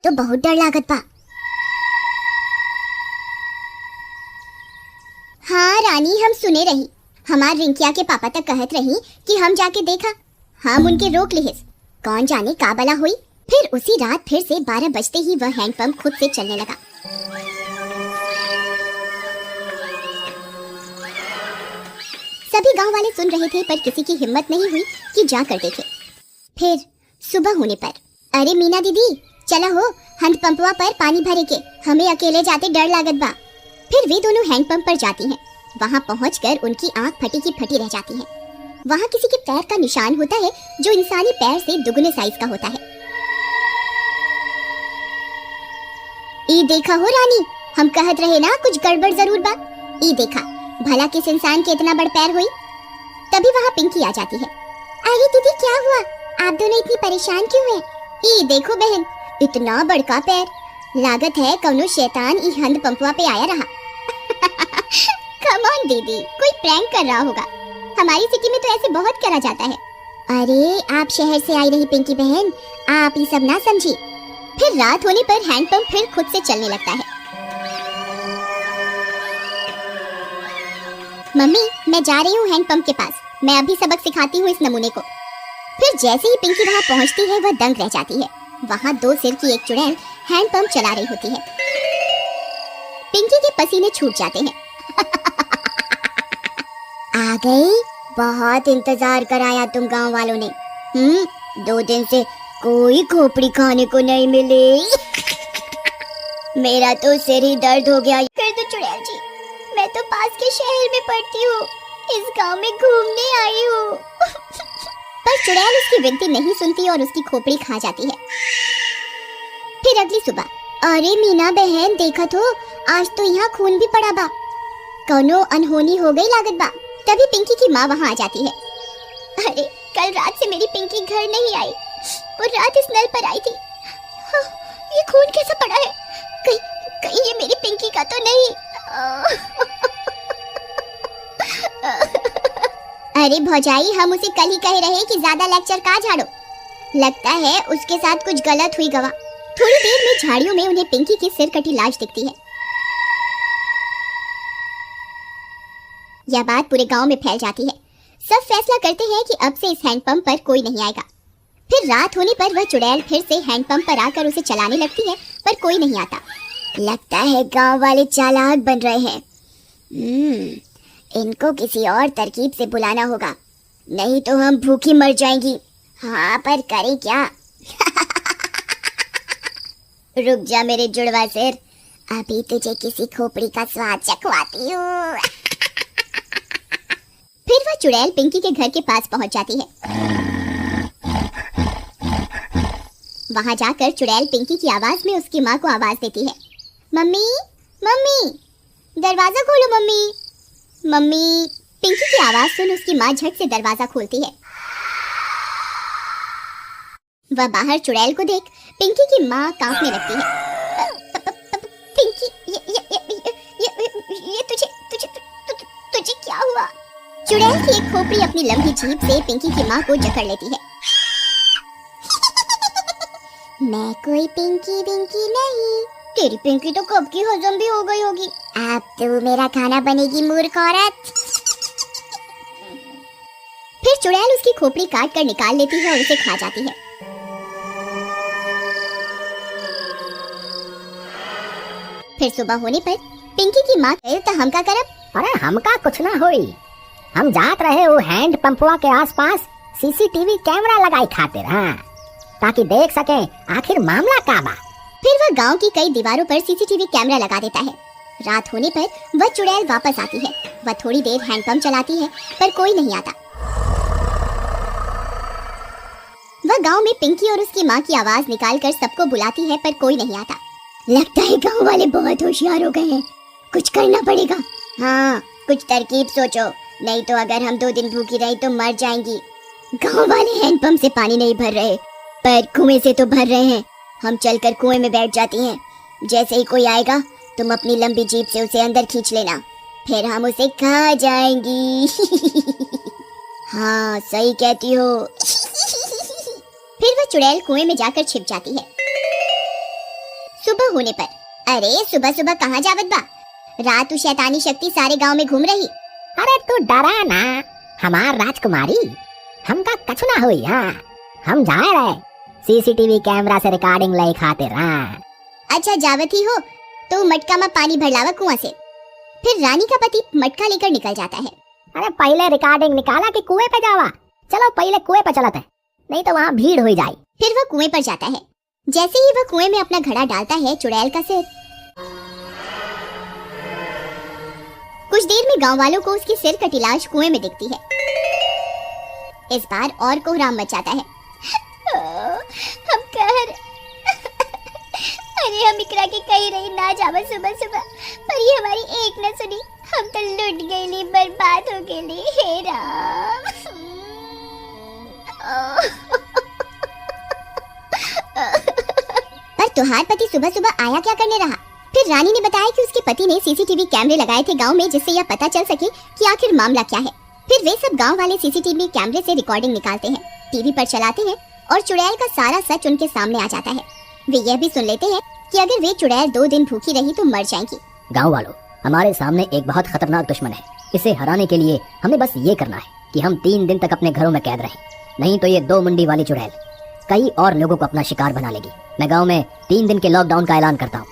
तो बहुत डर लागत बा। हाँ रानी, हम सुने रही। हमार रिंकिया के पापा तक कहत रही कि हम जाके देखा। हम उनके रोक लिहिस। कौन जाने का बला हुई। फिर उसी रात फिर से 12 बजते ही वह हैंडपंप खुद से चलने लगा। सभी गांव वाले सुन रहे थे पर किसी की हिम्मत नहीं हुई कि जाकर देखे। फिर सुबह होने पर, अरे मीना दीदी चला हो, हैंडपंपवा पर पानी भरे के, हमें अकेले जाते डर लागत बा। फिर वे दोनों हैंडपंप पर जाती हैं। वहां पहुंचकर उनकी आंख फटी की फटी रह जाती है। वहां किसी के पैर का निशान होता है जो इंसानी पैर से दुगने साइज का होता है। ई देखा हो रानी, हम कहत रहे ना कुछ गड़बड़ जरूर बा। ई देखा, भला किस इंसान के इतना बड़ पैर हुई। तभी वहां पिंकी आ जाती है। अरे दीदी क्या हुआ, आप दोनों इतनी परेशान क्यों हैं? ई देखो बहन, इतना बड़का पैर, लागत है कौनो शैतान ई हैंडपंपवा पे आया रहा। कम ऑन दीदी, कोई प्रैंक कर रहा होगा। हमारी सिटी में तो ऐसे बहुत करा जाता है। अरे आप शहर से आई रही पिंकी बहन, आप ये सब ना समझी। फिर रात होने पर हैंडपंप फिर खुद से चलने लगता है। मम्मी मैं जा रही हूँ हैंडपंप के पास, मैं अभी सबक सिखाती हूँ इस नमूने को। फिर जैसे ही पिंकी वहाँ पहुँचती है वह दंग रह जाती है। वहाँ 2 सिर की एक चुड़ैल हैंडपंप चला रही होती है। पिंकी के पसीने छूट जाते हैं। आ गई, बहुत इंतजार कराया तुम गांव वालों ने। 2 दिन से कोई खोपड़ी खाने को नहीं मिली। मेरा तो सिर ही दर्द हो गया। फिर तो चुड़ैल जी, मैं तो पास के शहर में पढ़ती हूँ, इस गांव में घूमने आई हूँ। पर चुड़ैल उसकी विनती नहीं सुनती और उसकी खोपड़ी खा जाती है। फिर अगली सुबह, अरे मीना बहन देखा तो, आज तो यहाँ खून भी पड़ा बा, कौनो अनहोनी हो गई लागत बा। तभी पिंकी की माँ वहाँ आ जाती है। अरे कल रात से मेरी पिंकी घर नहीं आई, वो रात इस नल पर आई थी। हाँ, ये खून कैसा पड़ा है, कहीं ये मेरी पिंकी का तो नहीं। अरे भौजाई, हम उसे कल ही कह रहे कि ज्यादा लेक्चर का झाड़ो। लगता है उसके साथ कुछ गलत हुई गवा। थोड़ी देर में झाड़ियों में उन्हें पिंकी की सिर कटी लाश दिखती है। यह बात पूरे गांव में फैल जाती है। सब फैसला करते हैं कि अब से इस हैंडपंप पर कोई नहीं आएगा। फिर रात होने पर वह चुड़ैल फिर से हैंडपंप पर आकर उसे चलाने लगती है, पर कोई नहीं आता। लगता है गांव वाले चालाक बन रहे हैं। इनको किसी और तरकीब से बुलाना होगा, नहीं तो हम भूखी मर जाएंगी। हाँ पर करें क्या? रुक जा मेरे जुड़वा सिर, अभी तुझे किसी खोपड़ी का स्वाद चखवाती हूँ। फिर वह चुड़ैल पिंकी के घर के पास पहुंच जाती है। वहां जाकर चुड़ैल पिंकी की आवाज में उसकी माँ को आवाज देती है। मम्मी मम्मी दरवाजा खोलो मम्मी। मम्मी। पिंकी की आवाज सुन उसकी माँ झट से दरवाजा खोलती है। वह बाहर चुड़ैल को देख पिंकी की माँ कांपने लगती है। पिंकी ये तुझे क्या हुआ? चुड़ैल की एक खोपड़ी अपनी लंबी जीभ से पिंकी की माँ को जकड़ लेती है। मैं कोई पिंकी विंकी नहीं, तेरी पिंकी तो कब की हजम भी हो गई होगी। अब तू मेरा खाना बनेगी मूर्ख औरत। फिर चुड़ैल उसकी खोपड़ी काट कर निकाल लेती है और उसे खा जाती है। फिर सुबह होने पर पिंकी की माँ कहे तो हम का करब? अरे हमका कुछ ना होई, हम जात रहे वो हैंड पंपवा के आसपास सीसीटीवी कैमरा लगाई खातिर, हाँ, ताकि देख सके आखिर मामला का बा। फिर वह गांव की कई दीवारों पर सीसीटीवी कैमरा लगा देता है। रात होने पर वह चुड़ैल वापस आती है। वह थोड़ी देर हैंडपंप चलाती है पर कोई नहीं आता। वह गांव में पिंकी और उसकी माँ की आवाज निकालकर सबको बुलाती है पर कोई नहीं आता। लगता है गांव वाले बहुत होशियार हो गए हैं, कुछ करना पड़ेगा। हाँ कुछ तरकीब सोचो, नहीं तो अगर हम 2 दिन भूखी रही तो मर जाएंगी। गांव वाले हैंडपंप से पानी नहीं भर रहे पर कुएं से तो भर रहे हैं। हम चलकर कुएं में बैठ जाती हैं। जैसे ही कोई आएगा तुम अपनी लंबी जीभ से उसे अंदर खींच लेना, फिर हम उसे खा जाएंगी। हाँ सही कहती हो। फिर वह चुड़ैल कुएं में जाकर छिप जाती है। सुबह होने पर। अरे सुबह सुबह कहाँ जावत बा? रात शैतानी शक्ति सारे गांव में घूम रही। अरे तू डरा ना हमार राजकुमारी, हमका कछु ना हुई। हाँ हम जा रहे सीसीटीवी कैमरा से रिकॉर्डिंग ले खातिर। हाँ अच्छा जावत ही हो तो मटका में पानी भरलावा कुआं से। फिर रानी का पति मटका लेकर निकल जाता है। अरे पहले रिकॉर्डिंग निकाला कि कुएं पे जावा? चलो पहले कुएं पे चलते हैं, नहीं तो वहाँ भीड़ हो जाए। फिर वह कुएं पर जाता है। जैसे ही वह कुएं में अपना घड़ा डालता है, चुड़ैल का सिर। कुछ देर में गांव वालों को उसकी सिर कटी लाश कुएं में दिखती है। इस बार और कोहराम मच जाता है। हम कहर अरे हम इकरा के कही रही ना जावा सुबह सुबह, पर ये हमारी एक न सुनी। हम तो लुट गईली, बर्बाद हो गईली। हे राम। पर तुहार पति सुबह सुबह आया क्या करने रहा? फिर रानी ने बताया कि उसके पति ने सीसीटीवी कैमरे लगाए थे गांव में, जिससे यह पता चल सके कि आखिर मामला क्या है। फिर वे सब गांव वाले सीसीटीवी कैमरे से रिकॉर्डिंग निकालते हैं, टीवी पर चलाते हैं और चुड़ैल का सारा सच उनके सामने आ जाता है। वे यह भी सुन लेते हैं कि अगर वे चुड़ैल 2 दिन भूखी रही तो मर जाएंगी। गाँव वालों, हमारे सामने एक बहुत खतरनाक दुश्मन है। इसे हराने के लिए हमें बस ये करना है कि हम 3 दिन तक अपने घरों में कैद रहें, नहीं तो ये 2 मुंडी वाली चुड़ैल कई और लोगों को अपना शिकार बना लेगी। मैं गांव में 3 दिन के लॉकडाउन का ऐलान करता हूँ।